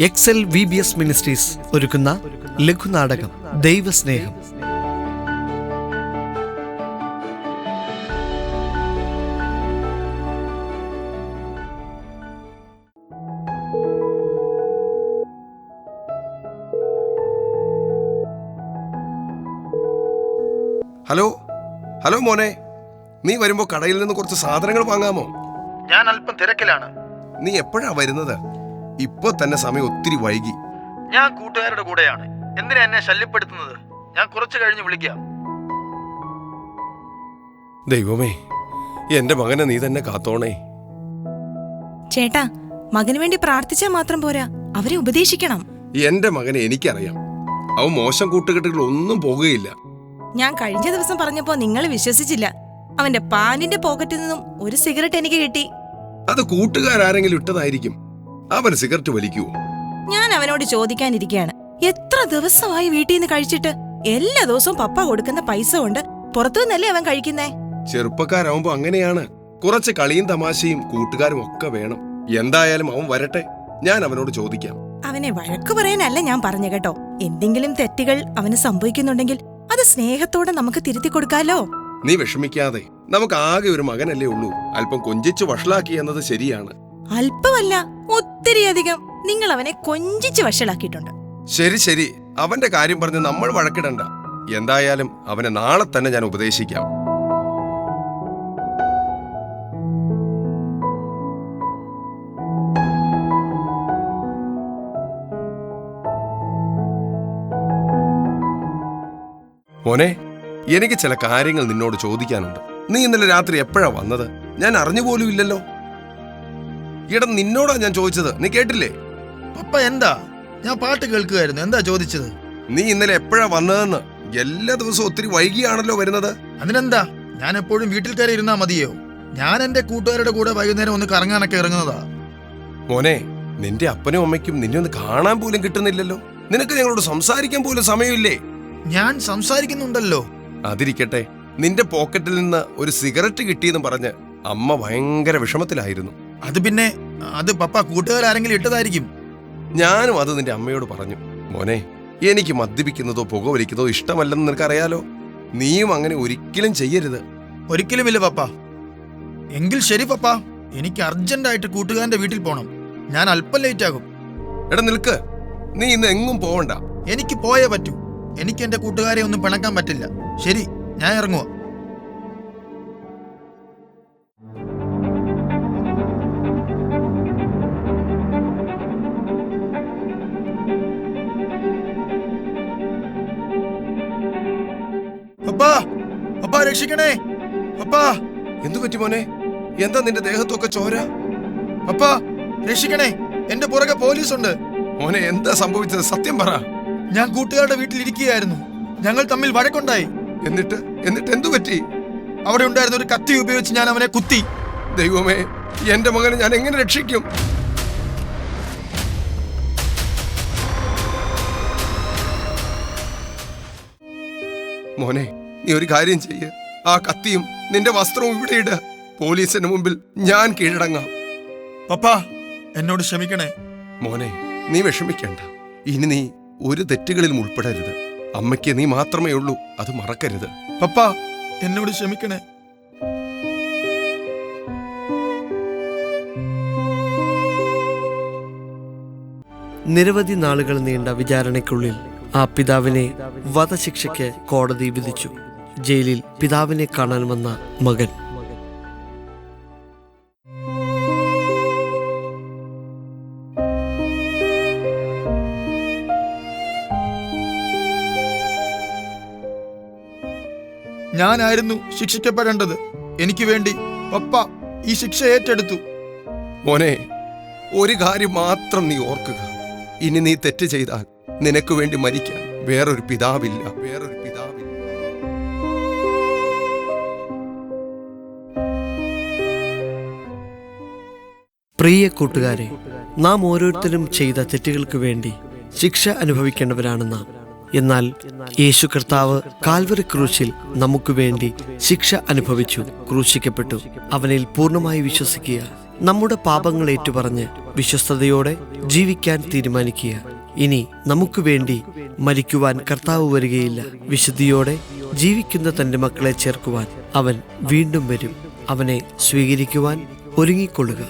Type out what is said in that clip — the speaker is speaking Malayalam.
എക്സൽ VBS മിനിസ്ട്രീസ് ഒരുക്കുന്ന ലഘുനാടകം ദൈവസ്നേഹം. ഹലോ ഹലോ മോനെ, നീ വരുമ്പോ കടയിൽ നിന്ന് കുറച്ച് സാധനങ്ങൾ വാങ്ങാമോ? ഞാൻ അല്പം തിരക്കിലാണ്. നീ എപ്പോഴാ വരുന്നത്? ഇപ്പൊ തന്നെ സമയം ഒത്തിരി വൈകി. ഞാൻ കൂട്ടുകാരുടെ കൂടെയാണ്. എന്തിനാ എന്നെ ശല്യപ്പെടുത്തുന്നത്? ഞാൻ കുറച്ചു കഴിഞ്ഞ് വിളിക്കാം. ദൈവമേ, എന്റെ മകനെ നീ തന്നെ കാത്തോണേ. ചേട്ടാ, മകന് വേണ്ടി പ്രാർത്ഥിച്ചാൽ മാത്രം പോരാ, അവരെ ഉപദേശിക്കണം. എന്റെ മകനെ എനിക്കറിയാം, അവൻ മോശം കൂട്ടുകെട്ടുകൾ ഒന്നും പോകുകയില്ല. ഞാൻ കഴിഞ്ഞ ദിവസം പറഞ്ഞപ്പോ നിങ്ങൾ വിശ്വസിച്ചില്ല. അവന്റെ പാന്റിന്റെ പോക്കറ്റിൽ നിന്നും ഒരു സിഗരറ്റ് എനിക്ക് കിട്ടി. അത് കൂട്ടുകാരെങ്കിലും ഇട്ടതായിരിക്കും. അവൻ സിഗരറ്റ് വലിക്കുവോ? ഞാൻ അവനോട് ചോദിക്കാനിരിക്കുകയാണ്, എത്ര ദിവസമായി വീട്ടിൽ നിന്ന് കഴിച്ചിട്ട്? എല്ലാ ദിവസവും പപ്പ കൊടുക്കുന്ന പൈസ കൊണ്ട് പുറത്തുനിന്നല്ലേ അവൻ കഴിക്കുന്നേ? ചെറുപ്പക്കാരാവുമ്പോ അങ്ങനെയാണ്. കുറച്ച് കളിയും തമാശയും കൂട്ടുകാരും ഒക്കെ വേണം. എന്തായാലും അവൻ വരട്ടെ, ഞാൻ അവനോട് ചോദിക്കാം. അവനെ വഴക്കു പറയാനല്ല ഞാൻ പറഞ്ഞു കേട്ടോ. എന്തെങ്കിലും തെറ്റുകൾ അവന് സംഭവിക്കുന്നുണ്ടെങ്കിൽ അത് സ്നേഹത്തോടെ നമുക്ക് തിരുത്തി കൊടുക്കാലോ. നീ വിഷമിക്കാതെ, നമുക്ക് ആകെ ഒരു മകനല്ലേ ഉള്ളൂ. അല്പം കൊഞ്ചിച്ച് വഷളാക്കി എന്നത് ശരിയാണ്. അല്പമല്ല, ഒത്തിരിയധികം. നിങ്ങൾ അവനെ കൊഞ്ചിച്ച് വഷളാക്കിയിട്ടുണ്ട്. ശരി ശരി, അവന്റെ കാര്യം പറഞ്ഞ് നമ്മൾ വഴക്കിടണ്ട. എന്തായാലും അവനെ നാളെ തന്നെ ഞാൻ ഉപദേശിക്കാം. മോനെ, എനിക്ക് ചില കാര്യങ്ങൾ നിന്നോട് ചോദിക്കാനുണ്ട്. നീ ഇന്നലെ രാത്രി എപ്പോഴാ വന്നത്? ഞാൻ അറിഞ്ഞുപോലും ഇല്ലല്ലോ. ഇടം നിന്നോടാ ഞാൻ ചോദിച്ചത്, നീ കേട്ടില്ലേ? പപ്പ എന്താ? ഞാൻ പാട്ട് കേൾക്കുകയായിരുന്നു. എന്താ ചോദിച്ചത്? നീ ഇന്നലെ എപ്പോഴാ വന്നതെന്ന്. എല്ലാ ദിവസവും ഒത്തിരി വൈകിയാണല്ലോ വരുന്നത്. അതിനെന്താ, ഞാൻ എപ്പോഴും വീട്ടിൽ കയറി ഇരുന്നാ മതിയോ? ഞാൻ എന്റെ കൂട്ടുകാരുടെ കൂടെ വൈകുന്നേരം ഒന്ന് കറങ്ങാനൊക്കെ ഇറങ്ങുന്നതാ. മോനെ, നിന്റെ അപ്പനും അമ്മയ്ക്കും നിന്നെ ഒന്ന് കാണാൻ പോലും കിട്ടുന്നില്ലല്ലോ. നിനക്ക് ഞങ്ങളോട് സംസാരിക്കാൻ പോലും സമയമില്ലേ? ഞാൻ സംസാരിക്കുന്നുണ്ടല്ലോ. അതിരിക്കട്ടെ, നിന്റെ പോക്കറ്റിൽ നിന്ന് ഒരു സിഗരറ്റ് കിട്ടിയെന്ന് പറഞ്ഞ് അമ്മ ഭയങ്കര വിഷമത്തിലായിരുന്നു. അത് പിന്നെ അത് പപ്പ കൂട്ടുകാരെങ്കിലും ഇട്ടതായിരിക്കും. ഞാനും അത് നിന്റെ അമ്മയോട് പറഞ്ഞു. മോനെ, എനിക്ക് മദ്യപിക്കുന്നതോ പുകവലിക്കുന്നതോ ഇഷ്ടമല്ലെന്ന് നിനക്കറിയാലോ. നീയും അങ്ങനെ ഒരിക്കലും ചെയ്യരുത്. ഒരിക്കലുമില്ല പപ്പ. എങ്കിൽ ശരി പപ്പ, എനിക്ക് അർജന്റായിട്ട് കൂട്ടുകാരന്റെ വീട്ടിൽ പോണം. ഞാൻ അല്പം ലേറ്റ് ആകും. എടാ നിൽക്ക്, നീ ഇന്ന് എങ്ങും പോവണ്ട. എനിക്ക് പോയേ പറ്റൂ. എനിക്ക് എന്റെ കൂട്ടുകാരെ ഒന്നും പിണക്കാൻ പറ്റില്ല. ശരി, ഞാൻ ഇറങ്ങുക. പപ്പാ, പപ്പാ രക്ഷിക്കണേ. പപ്പാ, എന്തു പറ്റി മോനെ? എന്താ നിന്റെ ദേഹത്തൊക്കെ ചോര? പപ്പാ രക്ഷിക്കണേ, എന്റെ പുറകെ പോലീസുണ്ട്. മോനെ, എന്താ സംഭവിച്ചത്? സത്യം പറ. ഞാൻ കൂട്ടുകാരുടെ വീട്ടിൽ ഇരിക്കുകയായിരുന്നു. ഞങ്ങൾ തമ്മിൽ വഴക്കുണ്ടായി. എന്നിട്ട് എന്തു പറ്റി? അവിടെ ഉണ്ടായിരുന്ന ഒരു കത്തി ഉപയോഗിച്ച് ഞാൻ അവനെ കുത്തി. ദൈവമേ, എന്റെ മകനെ ഞാൻ എങ്ങനെ രക്ഷിക്കും? മോനെ, നീ ഒരു കാര്യം ചെയ്യ്. ആ കത്തിയും നിന്റെ വസ്ത്രവും ഇവിടെ ഇട്. പോലീസിന് മുമ്പിൽ ഞാൻ കീഴടങ്ങാം. പപ്പാ, എന്നോട് ക്ഷമിക്കണേ. മോനെ, നീ വിഷമിക്കണ്ട. ഇനി നീ ഒരു തെറ്റുകളിലും ഉൾപ്പെടരുത്. അമ്മയ്ക്ക് നീ മാത്രമേ ഉള്ളൂ, അത് മറക്കരുത്. പപ്പാ, എന്നോട് ക്ഷമിക്കണേ. നിരവധി നാളുകൾ നീണ്ട വിചാരണയ്ക്കുള്ളിൽ ആ പിതാവിനെ വധശിക്ഷയ്ക്ക് കോടതി വിധിച്ചു. ജയിലിൽ പിതാവിനെ കാണാൻ വന്ന മകൻ. ഞാനായിരുന്നു ശിക്ഷിക്കപ്പെടേണ്ടത്. എനിക്ക് വേണ്ടി പപ്പ ഈ ശിക്ഷ ഏറ്റെടുത്തു. മോനെ, ഒരു കാര്യം മാത്രം നീ ഓർക്കുക. ഇനി നീ തെറ്റ് ചെയ്താൽ നിനക്ക് വേണ്ടി മരിക്കാൻ വേറൊരു പിതാവില്ല. പ്രിയ കൂട്ടുകാരെ, നാം ഓരോരുത്തരും ചെയ്ത തെറ്റുകൾക്ക് വേണ്ടി ശിക്ഷ അനുഭവിക്കേണ്ടവരാണ് നാം. എന്നാൽ യേശു കർത്താവ് കാൽവറി ക്രൂശിൽ നമുക്ക് വേണ്ടി ശിക്ഷ അനുഭവിച്ചു, ക്രൂശിക്കപ്പെട്ടു. അവനിൽ പൂർണ്ണമായി വിശ്വസിക്കുക, നമ്മുടെ പാപങ്ങൾ ഏറ്റുപറഞ്ഞ് വിശ്വസ്തയോടെ ജീവിക്കാൻ തീരുമാനിക്കുക. ഇനി നമുക്ക് വേണ്ടി മരിക്കുവാൻ കർത്താവ് വരികയില്ല. വിശുദ്ധിയോടെ ജീവിക്കുന്ന തന്റെ മക്കളെ ചേർക്കുവാൻ അവൻ വീണ്ടും വരും. അവനെ സ്വീകരിക്കുവാൻ ഒരുങ്ങിക്കൊള്ളുക.